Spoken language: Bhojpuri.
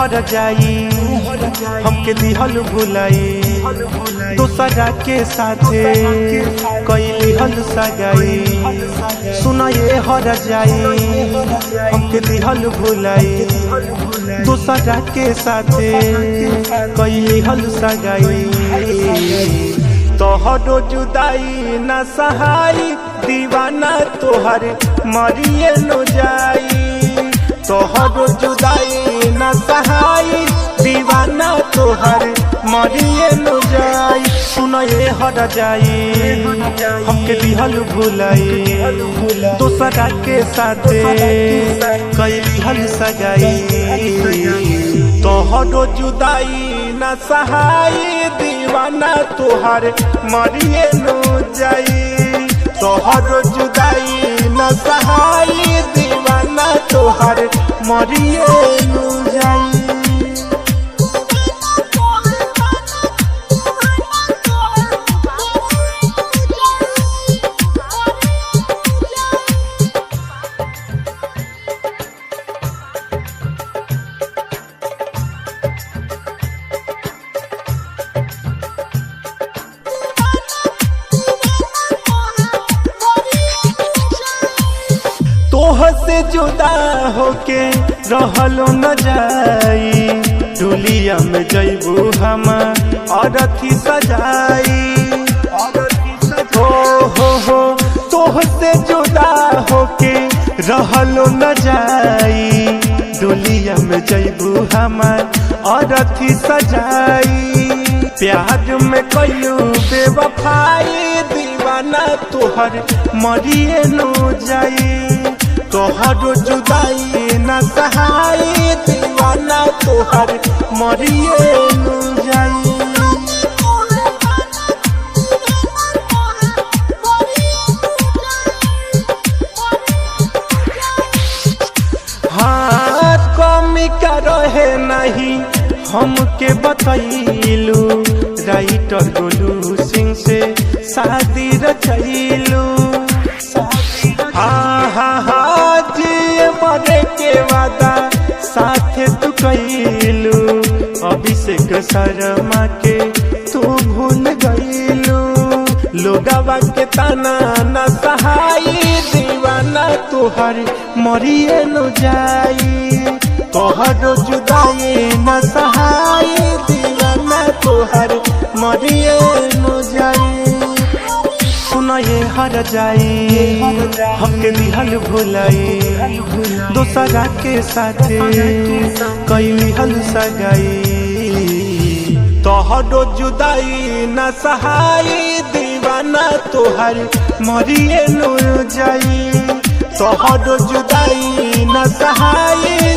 हर जाई हमके दिहल भुलाई दोसरा के साथे कैली हल सगाई सुना ये हर जाई हमके दिहल भुलाई दोसरा के साथे कैली हल सगाई तोहरो जुदाई न सहाई दीवाना तोहर मरिए न जाई तोहरो जुदाई न सहाई दीवाना तोहर मरिए न जाई सुन ये हर जाई हमके दिहल भुलाई दोसरा के साथे कैली हल सगाई तोहरो जुदाई न सहाई दीवाना तोहर मरिए न जाई तोहरो जुदाई न सहाई दीवाना तोहर मरिए न जाई। तोह से जुदा होके रहलो न जाई डोलिया में जइबू हम अरथी सजाई हो तोह से जुदा होके रहलो न जाई डोलिया में जइबू हम अरथी सजाई प्यार में कइलू बेवफाई दीवाना तोहर मरिए न जाई तोहरो जुदाई न सहाई दीवाना तोहर मरिए न जाई। हाँ कमी का रहे नहीं हमके बतैलू राइटर गोलू सिंह से शादी रचैलू हाँ जिए मरे के वादा साथे तू कैलू अभिषेक शर्मा के तू भूल गईलू लोगवा के ताना न सहाई दीवाना तोहर मरिए न जाई तोहरो जुदाई न सहाई दीवाना तोहर मरिए न जाई सुना ये हर जाई हमके दिहल भुलाई दोसरा के साथे कैली हल सगाई तोहरो जुदाई न सहाई दीवाना तोहर मरिए न जाई तोहरो जुदाई न सहाई